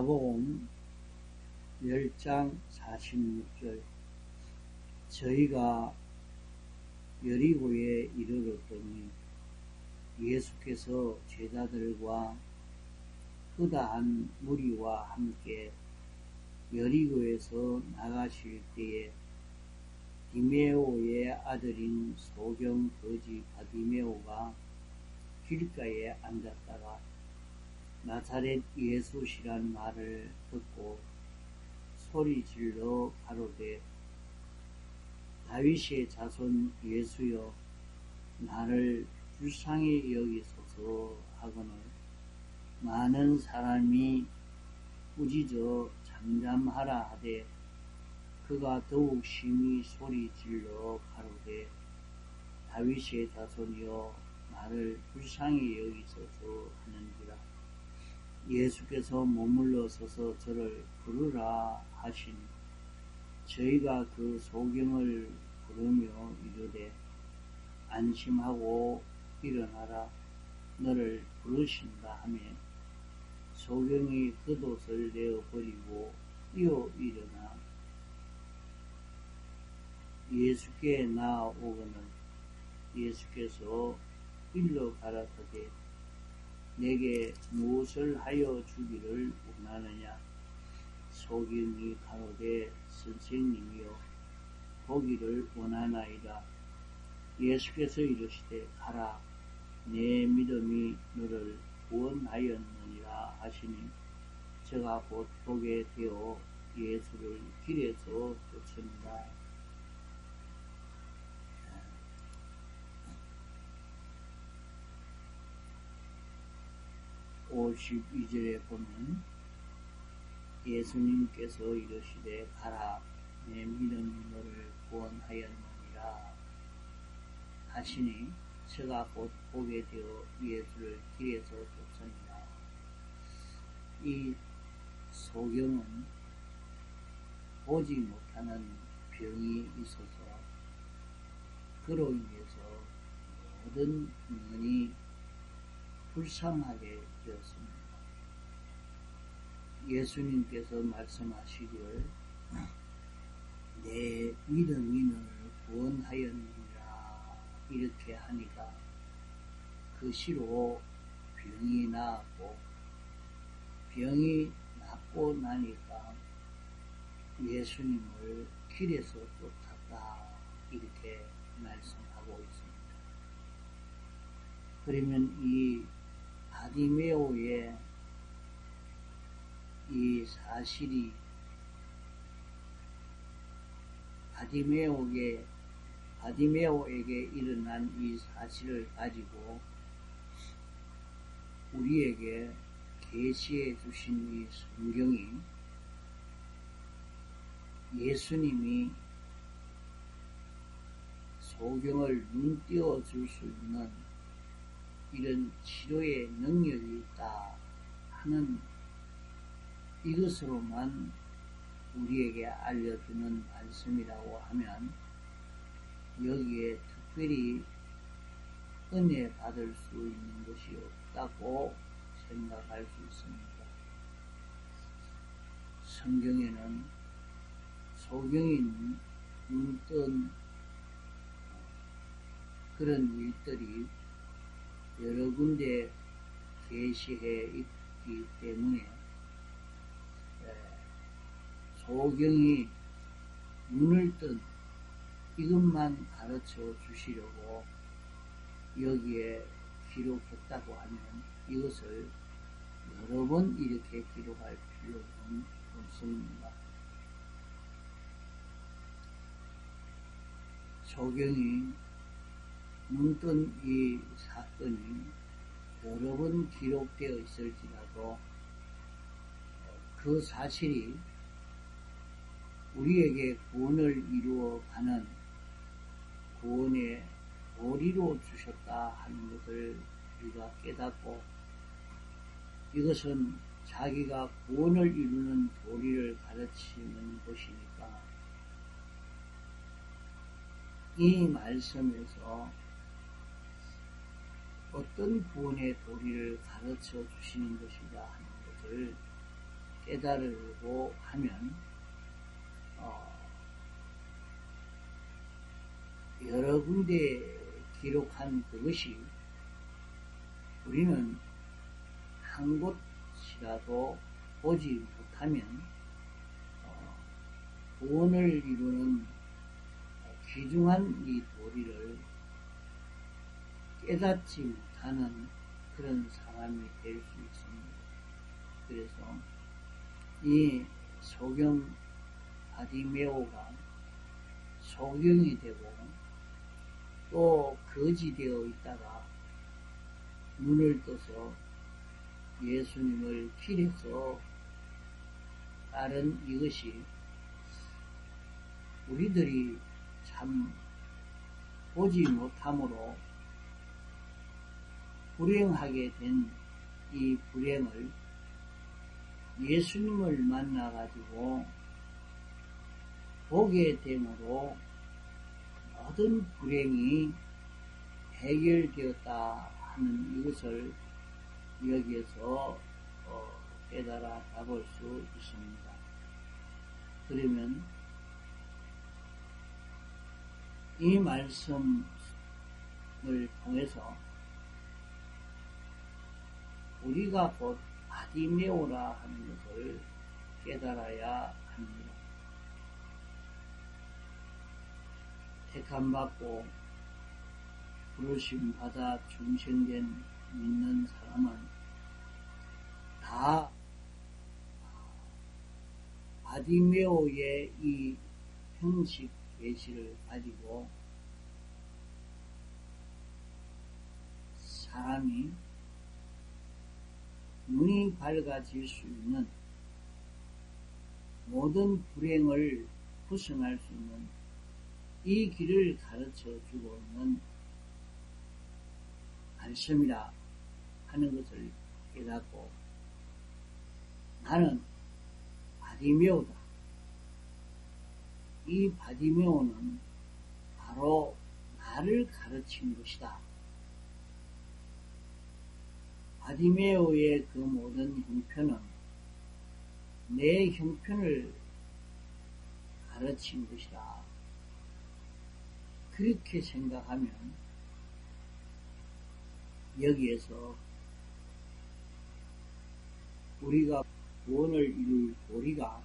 마가복음 10장 46절. 저희가 여리고에 이르렀더니 예수께서 제자들과 허다한 무리와 함께 여리고에서 나가실 때에 디메오의 아들인 소경 거지 바디메오가 길가에 앉았다가 나사렛 예수시란 말을 듣고 소리질러 가로되 다윗의 자손 예수여 나를 불쌍히 여기소서 하거늘 많은 사람이 꾸짖어 잠잠하라 하되 그가 더욱 심히 소리질러 가로되 다윗의 자손이여 나를 불쌍히 여기소서 하는지라. 예수께서 머물러 서서 저를 부르라 하시니 저희가 그 소경을 부르며 이르되 안심하고 일어나라 너를 부르신다 하며 소경이 겉옷을 내어버리고 뛰어 일어나 예수께 나아오거늘 예수께서 일러 가라사대 내게 무엇을 하여 주기를 원하느냐. 소경이 가로되 선생님이여 보기를 원하나이다. 예수께서 이르시되 가라 내 믿음이 너를 구원하였느니라 하시니 저가 곧 보게 되어 예수를 길에서 쫓습니다. 52절에 보면 예수님께서 이르시되 가라 내 믿음이 너를 구원하였느니라 하시니 저가 곧 보게 되어 예수를 길에서 쫓습니다. 이 소경은 보지 못하는 병이 있어서 그로 인해서 모든 인연이 불쌍하게 되었습니다. 예수님께서 말씀하시기를 내 믿음이 너를 구원하였느니라 이렇게 하니까 그 시로 병이 나았고 병이 낫고 나니까 예수님을 길에서 쫓았다 이렇게 말씀하고 있습니다. 그러면 이 바디메오의 이 사실이 바디메오에게 일어난 이 사실을 가지고 우리에게 계시해 주신 이 성경이 예수님이 소경을 눈띄워 줄 수 있는 이런 치료의 능력이 있다 하는 이것으로만 우리에게 알려주는 말씀이라고 하면 여기에 특별히 은혜 받을 수 있는 것이 없다고 생각할 수 있습니다. 성경에는 소경이 눈뜬 그런 일들이 여러 군데 계시해 있기 때문에 소경이 눈을 뜬 이것만 가르쳐 주시려고 여기에 기록했다고 하면 이것을 여러 번 이렇게 기록할 필요는 없습니다. 소경이 눈뜬 이 사건이 여러 번 기록되어 있을지라도 그 사실이 우리에게 구원을 이루어가는 구원의 도리로 주셨다 하는 것을 우리가 깨닫고 이것은 자기가 구원을 이루는 도리를 가르치는 것이니까 이 말씀에서 어떤 구원의 도리를 가르쳐 주시는 것이냐 하는 것을 깨달으려고 하면 여러 군데 기록한 그것이 우리는 한 곳이라도 보지 못하면 구원을 이루는 귀중한 이 도리를 깨닫지 못하는 그런 사람이 될 수 있습니다. 그래서 이 소경 바디메오가 소경이 되고 또 거지 되어 있다가 눈을 떠서 예수님을 길에서 따른 이것이 우리들이 참 보지 못함으로 불행하게 된 이 불행을 예수님을 만나가지고 보게 됨으로 모든 불행이 해결되었다 하는 이것을 여기에서 깨달아 잡을 수 있습니다. 그러면 이 말씀을 통해서 우리가 곧 바디메오라 하는 것을 깨달아야 합니다. 택함받고 부르심 받아 중생된 믿는 사람은 다 바디메오의 이 형식 계시를 가지고 사람이 눈이 밝아질 수 있는 모든 불행을 벗어날 수 있는 이 길을 가르쳐 주고 있는 말씀이라 하는 것을 깨닫고 나는 바디메오다. 이 바디메오는 바로 나를 가르친 것이다. 바디메오의 그 모든 형편은 내 형편을 가르친 것이다. 그렇게 생각하면 여기에서 우리가 구원을 이룰 도리가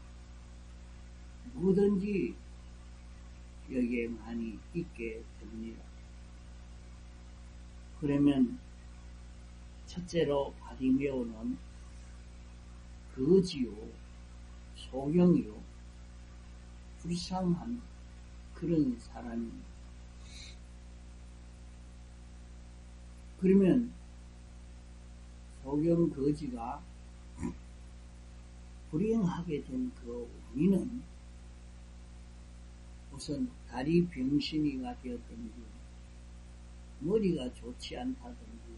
누구든지 여기에 많이 있게 됩니다. 그러면 첫째로 바디메오는 거지요, 소경이요, 불쌍한 그런 사람입니다. 그러면 소경 거지가 불행하게 된 그 원인은 우선 다리 병신이가 되었든지 머리가 좋지 않다든지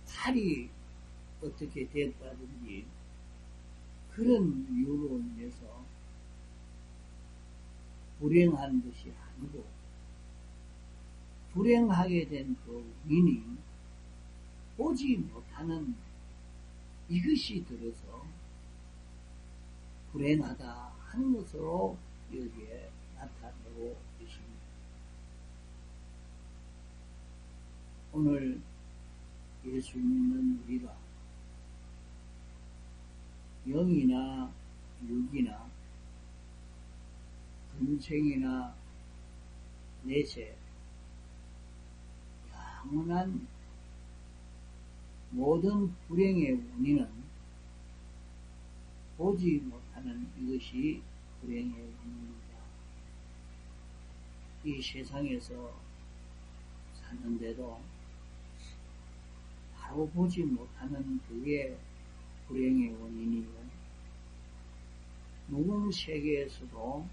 팔이 어떻게 됐다든지 그런 이유로 인해서 불행한 것이 아니고 불행하게 된 그 원인이 보지 못하는 이것이 들어서 불행하다 하는 것으로 여기에 나타내고 있습니다. 오늘 예수 믿는 우리가 영이나 육이나 금생이나 내세 영원한 모든 불행의 원인은 보지 못하는 이것이 불행의 원인입니다. 이 세상에서 사는데도 바로 보지 못하는 그게 불행의 원인이고 묵은 세계에서도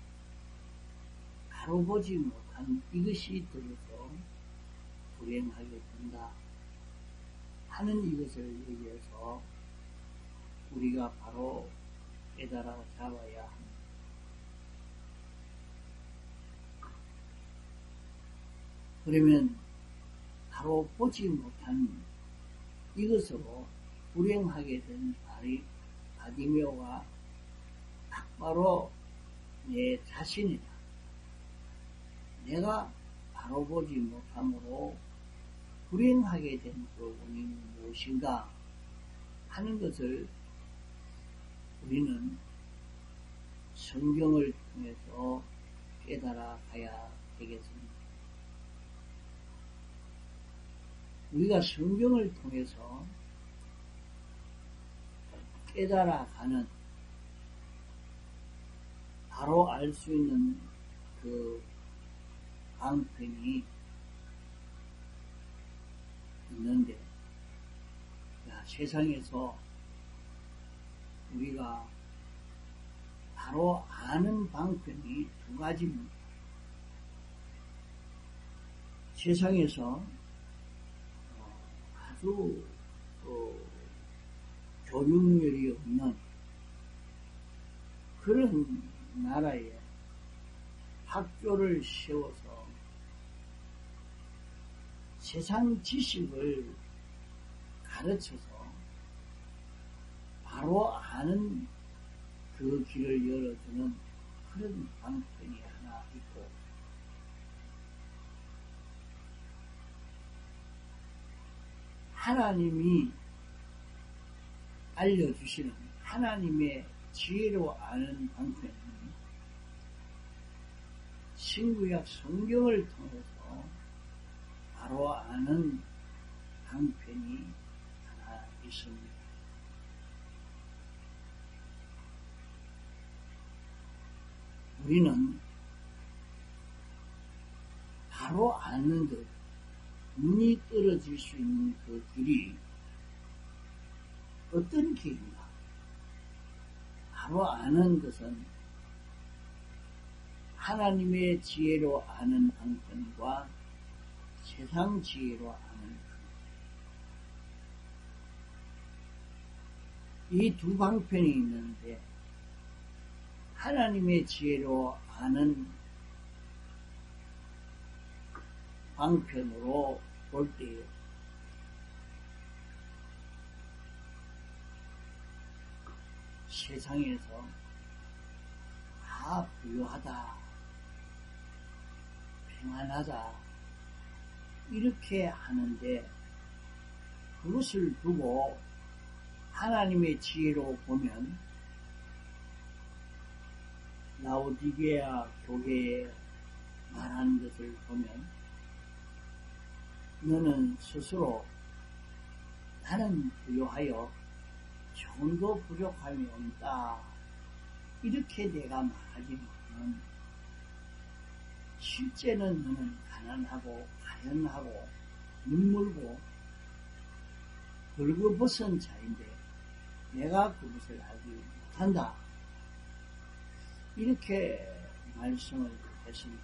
바로 보지 못한 이것이 들어서 불행하게 된다 하는 이것을 여기에서 우리가 바로 깨달아 잡아야 합니다. 그러면 바로 보지 못한 이것으로 불행하게 된 바디메오가 바로 내 자신이다. 내가 바로 보지 못함으로 불행하게 된 그 원인이 무엇인가 하는 것을 우리는 성경을 통해서 깨달아 가야 되겠습니다. 우리가 성경을 통해서 깨달아 가는 바로 알 수 있는 그 방편이 있는데, 세상에서 우리가 바로 아는 방편이 두 가지입니다. 세상에서 아주 교육열이 없는 그런 나라에 학교를 세워서 세상 지식을 가르쳐서 바로 아는 그 길을 열어주는 그런 방편이 하나 있고, 하나님이 알려주시는 하나님의 지혜로 아는 방편은 신구약 성경을 통해서 바로 아는 방편이 하나 있습니다. 우리는 바로 아는 듯 눈이 떨어질 수 있는 그 길이 어떤 길인가? 바로 아는 것은 하나님의 지혜로 아는 방편과 세상 지혜로 아는 이 두 방편이 있는데, 하나님의 지혜로 아는 방편으로 볼 때에 세상에서 부유하다, 평안하다 이렇게 하는데, 그것을 두고 하나님의 지혜로 보면 라오디게아 교회에 말하는 것을 보면, 너는 스스로 나는 부유하여 조금도 부족함이 없다 이렇게 내가 말하지만, 실제는 너는 가난하고 가련하고 눈물고 벌거벗은 자인데 내가 그것을 알지 못한다 이렇게 말씀을 했습니다.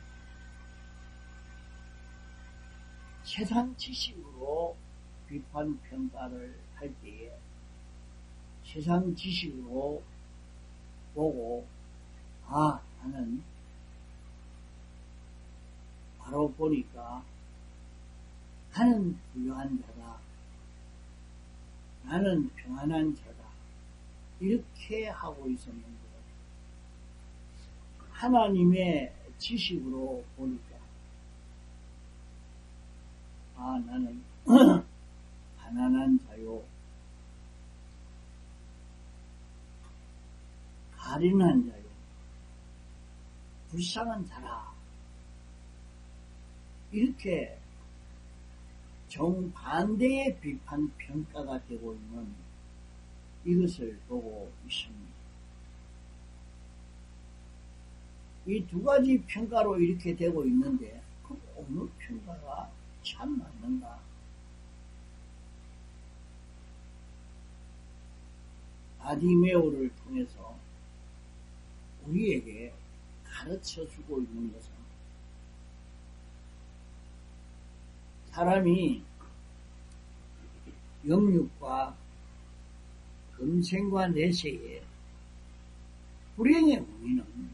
세상 지식으로 비판 평가를 할 때에 세상 지식으로 보고 나는 바로 보니까 나는 부유한 자다, 나는 평안한 자다 이렇게 하고 있었는데, 하나님의 지식으로 보니까 나는 가난한 자요, 가련한 자요, 불쌍한 자라 이렇게 정반대의 비판 평가가 되고 있는 이것을 보고 있습니다. 이 두 가지 평가로 이렇게 되고 있는데, 그 어느 평가가 참 맞는가? 바디메오를 통해서 우리에게 가르쳐 주고 있는 것은, 사람이 영육과 금생과 내세의 불행의 원인은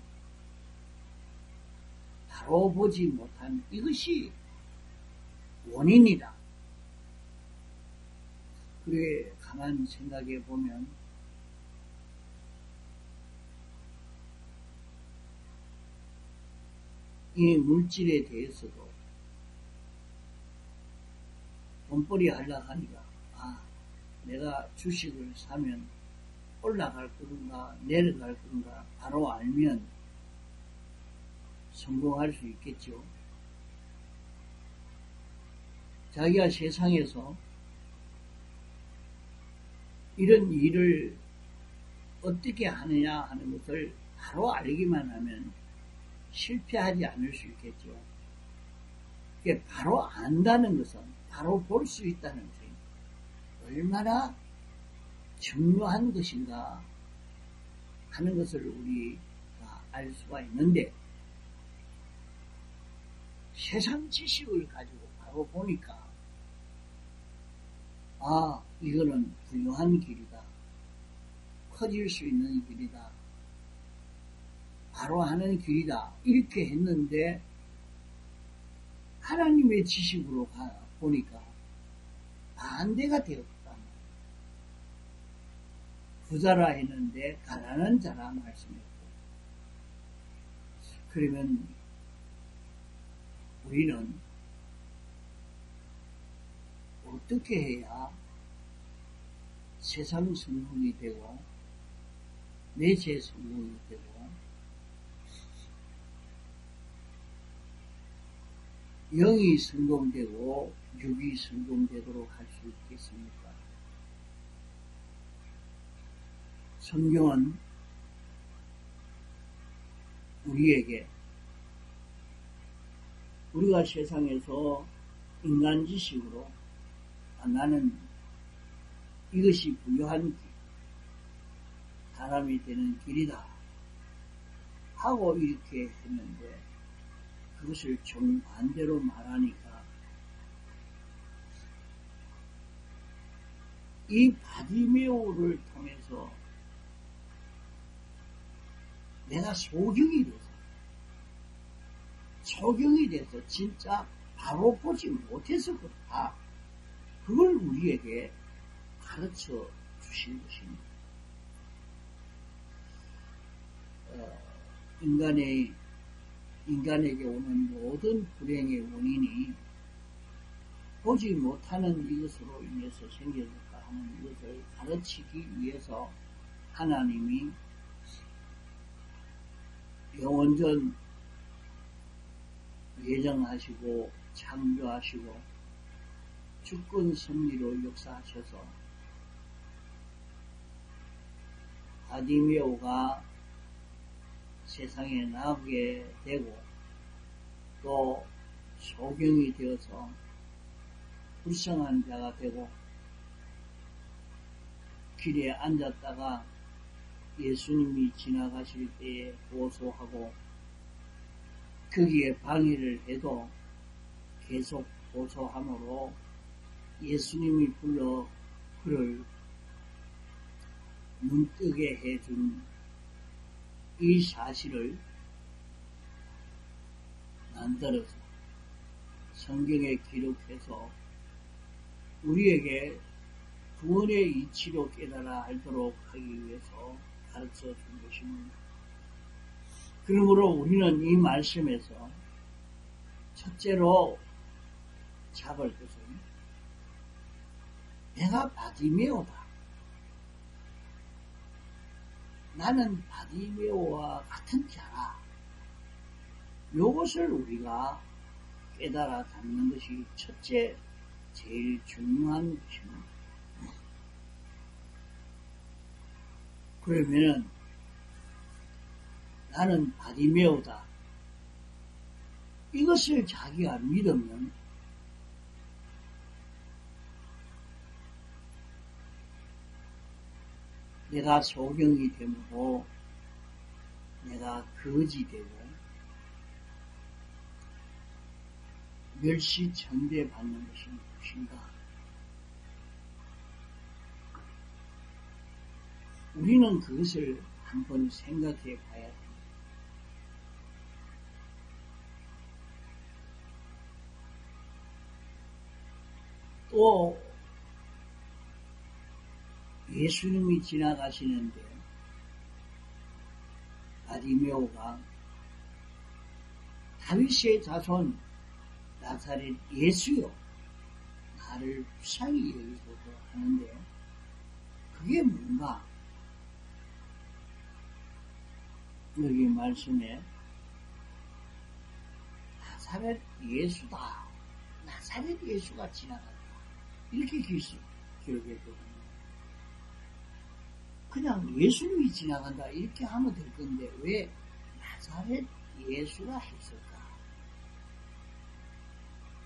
바로 보지 못한 이것이 원인이다. 그래 가만히 생각해 보면 이 물질에 대해서도 돈벌이 하려고 하니까 내가 주식을 사면 올라갈 건가 내려갈 건가 바로 알면 성공할 수 있겠죠. 자기가 세상에서 이런 일을 어떻게 하느냐 하는 것을 바로 알기만 하면 실패하지 않을 수 있겠죠. 이게 바로 안다는 것은 바로 볼 수 있다는 것이 얼마나 중요한 것인가 하는 것을 우리가 알 수가 있는데, 세상 지식을 가지고 바로 보니까 이거는 부유한 길이다, 커질 수 있는 길이다, 바로 하는 길이다 이렇게 했는데, 하나님의 지식으로 보니까 반대가 되었다. 부자라 했는데 가난한 자라 말씀했고, 그러면 우리는 어떻게 해야 세상 성공이 되고 내 제 성공이 되고 영이 성공되고 육이 성공되도록 할 수 있겠습니까? 성경은 우리에게 우리가 세상에서 인간 지식으로 나는 이것이 부유한 길, 사람이 되는 길이다 하고 이렇게 했는데, 그것을 정반대로 말하니까 이 바디메오를 통해서 내가 소경이 돼서 진짜 바로 보지 못해서 그렇다, 그걸 우리에게 가르쳐 주신 것입니다. 인간에게 오는 모든 불행의 원인이 보지 못하는 이것으로 인해서 생겨졌다 하는 이것을 가르치기 위해서 하나님이 영원전 예정하시고 창조하시고 주권 섭리로 역사하셔서 바디메오가 세상에 나오게 되고, 또 소경이 되어서 불쌍한 자가 되고, 길에 앉았다가 예수님이 지나가실 때에 보소하고, 거기에 방해를 해도 계속 보소함으로 예수님이 불러 그를 눈뜨게 해준 이 사실을 만들어서 성경에 기록해서 우리에게 구원의 이치로 깨달아 알도록 하기 위해서 가르쳐 준 것입니다. 그러므로 우리는 이 말씀에서 첫째로 잡을 것은 내가 바디메오다, 나는 바디메오와 같은 자라, 이것을 우리가 깨달아 갖는 것이 첫째 제일 중요한 것입니다. 그러면은 나는 바디메오다, 이것을 자기가 믿으면 내가 소경이 되고 내가 거지 되고 멸시 천대 받는 것이 무엇인가? 우리는 그것을 한번 생각해 봐야 합니다. 또 예수님이 지나가시는데 바디메오가 다윗의 자손 나사렛 예수요 나를 불쌍히 여기소서 하는데 그게 뭔가? 여기 말씀에 나사렛 예수다. 나사렛 예수가 지나갔다. 이렇게 기록했거든요. 그냥 예수님이 지나간다 이렇게 하면 될 건데 왜 나사렛 예수가 했을까?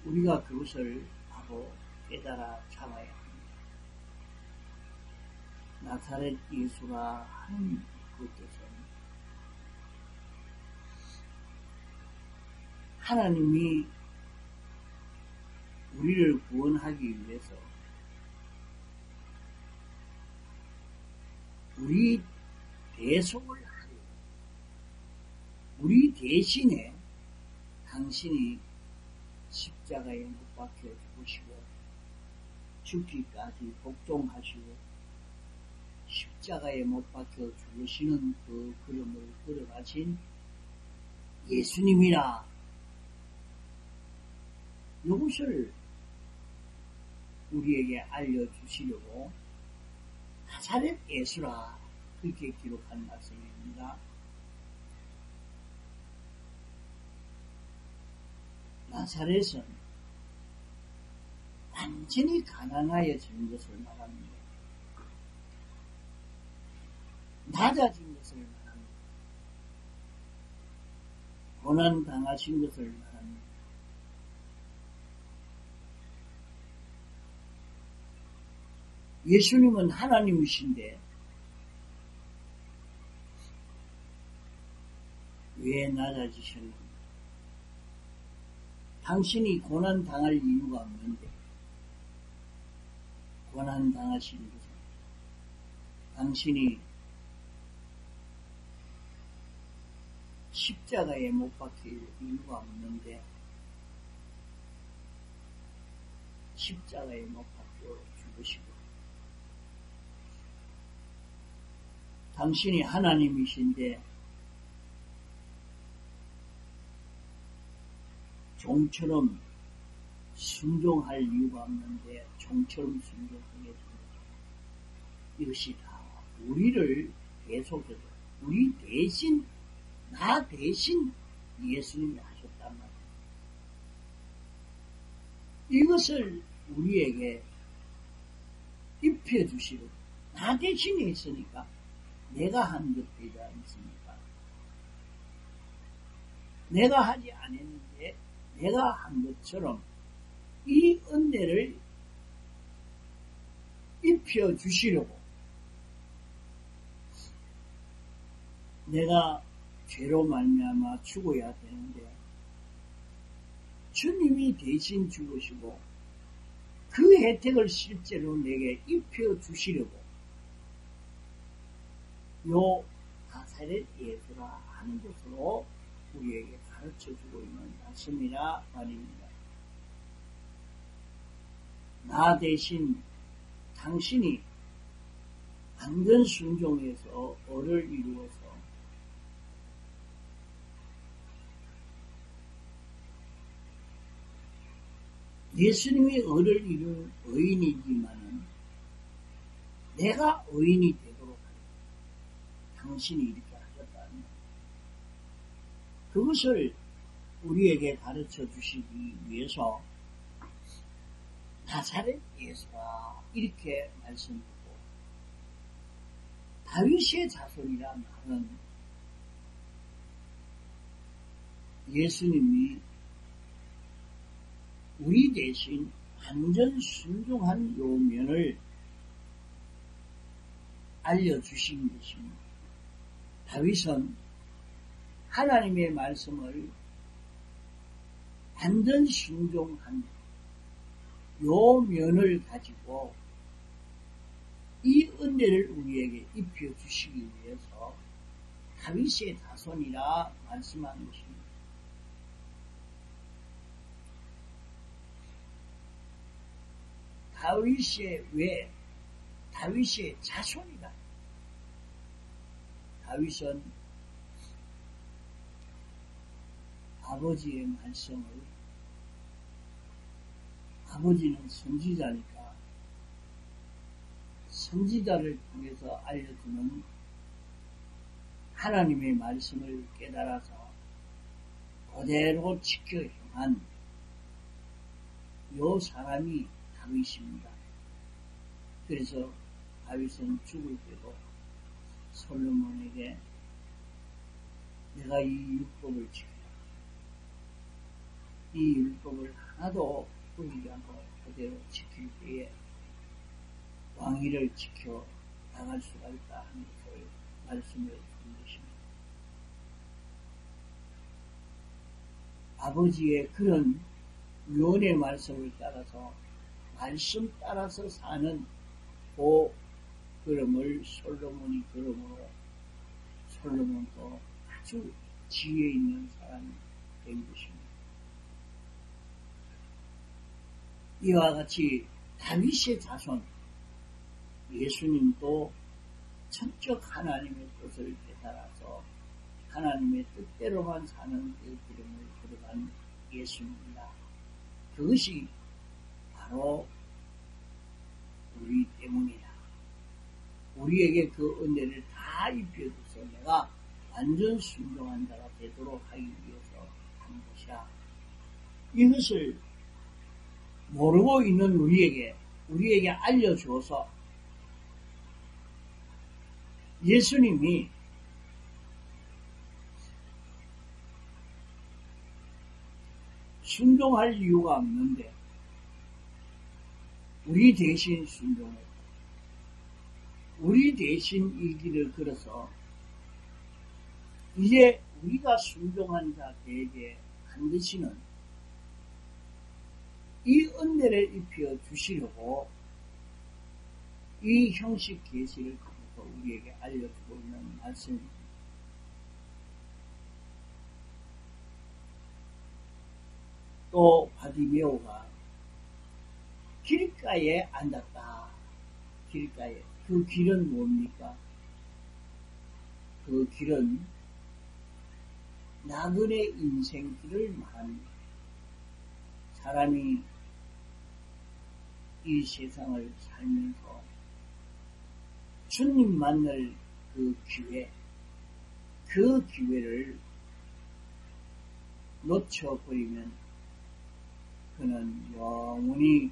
우리가 그것을 바로 깨달아 잡아야 합니다. 나사렛 예수가 하는 그 뜻은 하나님이 우리를 구원하기 위해서 우리 대속을 하려 우리 대신에 당신이 십자가에 못 박혀 죽으시고 죽기까지 복종하시고 십자가에 못 박혀 죽으시는 그 걸음을 걸어가신 예수님이라 이것을 우리에게 알려주시려고 나사렛 예수라 그렇게 기록한 말씀입니다. 나사렛은 완전히 가난하여진 것을 말합니다. 낮아진 것을 말합니다. 고난당하신 것을 말합니다. 예수님은 하나님이신데 왜 낮아지셨는가? 당신이 고난당할 이유가 없는데 고난당하신 것은 당신이 십자가에 못 박힐 이유가 없는데 십자가에 못 박혀 죽으시고 당신이 하나님이신데 종처럼 순종할 이유가 없는데 종처럼 순종하게 됩니다. 이것이 다 우리를 계속해서 우리 대신 나 대신 예수님이 하셨단 말이에요. 이것을 우리에게 입혀주시고 나 대신에 했으니까 내가 한 것 되지 않습니까? 내가 하지 않았는데 내가 한 것처럼 이 은혜를 입혀주시려고 내가 죄로 말미암아 죽어야 되는데 주님이 대신 죽으시고 그 혜택을 실제로 내게 입혀주시려고 요 나사렛 예수라 하는 것으로 우리에게 가르쳐주고 있는 말씀이라 말입니다. 나 대신 당신이 완전 순종해서 을을 이루어서 예수님이 을을 이룬 의인이지만은 내가 의인이 되도록 당신이 이렇게 하셨다는 거예요. 그것을 우리에게 가르쳐 주시기 위해서 나사렛 예수가 이렇게 말씀드리고 다윗의 자손이라 말은 예수님이 우리 대신 완전 순종한 요면을 알려주신 것입니다. 다윗은 하나님의 말씀을 완전 순종한 요면을 가지고 이 은혜를 우리에게 입혀주시기 위해서 다윗의 자손이라 말씀한 것입니다. 다윗의 왜 다윗의 자손이다. 다윗은 아버지의 말씀을, 아버지는 선지자니까 선지자를 통해서 알려주는 하나님의 말씀을 깨달아서 그대로 지켜 행한 요 사람이 다윗입니다. 그래서 다윗은 죽을 때도 솔로몬에게 내가 이 율법을 지켜라. 이 율법을 하나도 버리지 않고 그대로 지킬 때에 왕위를 지켜 나갈 수가 있다 하는 것을 말씀해 준 것입니다. 아버지의 그런 유언의 말씀을 따라서 말씀 따라서 사는 그 걸음을 솔로몬이 걸음으로 솔로몬도 아주 지혜 있는 사람이 된 것입니다. 이와 같이 다윗의 자손 예수님도 천적 하나님의 뜻을 깨달아서 하나님의 뜻대로만 사는 그 기름을 들어간 예수님이다. 그것이 바로 우리 때문이다. 우리에게 그 은혜를 다 입혀줘서 내가 완전 순종한 자가 되도록 하기 위해서 한 것이야. 이것을 모르고 있는 우리에게 알려주어서 예수님이 순종할 이유가 없는데 우리 대신 순종했고 우리 대신 이 길을 걸어서 이제 우리가 순종한 자에게 반드시는 이 은혜를 입혀 주시려고 이 형식 계시를 통해서 우리에게 알려주고 있는 말씀입니다. 또 바디메오가 길가에 앉았다. 길가에. 그 길은 뭡니까? 그 길은 나그네 인생길을 말합니다. 사람이 이 세상을 살면서 주님 만날 그 기회, 그 기회를 놓쳐버리면 그는 영원히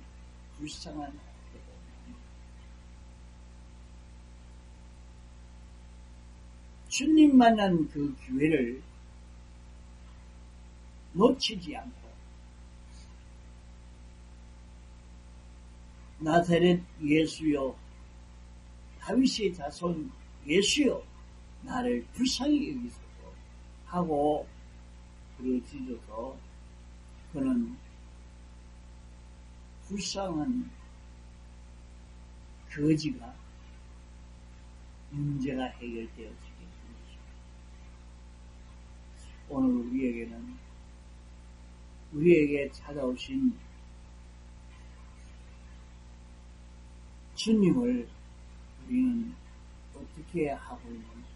불쌍한 하게 됩니다. 주님 만난 그 기회를 놓치지 않고 나사렛 예수여 다윗의 자손 예수여 나를 불쌍히 여기소서 하고 부르짖어서 그는 불쌍한 거지가 문제가 해결되어지게 됩니다. 오늘 우리에게 찾아오신 주님을 우리는 어떻게 하고 있는지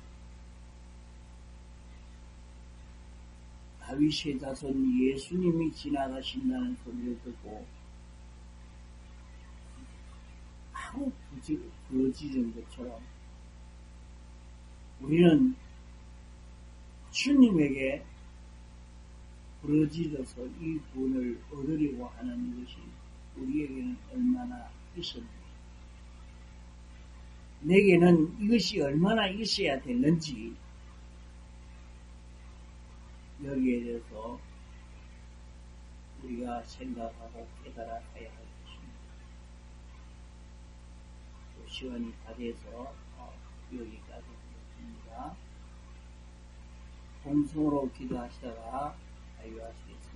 다윗의 자손 예수님이 지나가신다는 소리를 듣고 아무 부지런 것처럼 우리는 주님에게 부르짖어서 이 구원을 얻으려고 하는 것이 우리에게는 얼마나 있었는지 내게는 이것이 얼마나 있어야 되는지 여기에 대해서 우리가 생각하고 깨달아야 할 것입니다. 시간이 다 돼서 여기까지 하겠습니다. 공성으로 기도하시다가 자유하시겠습니다.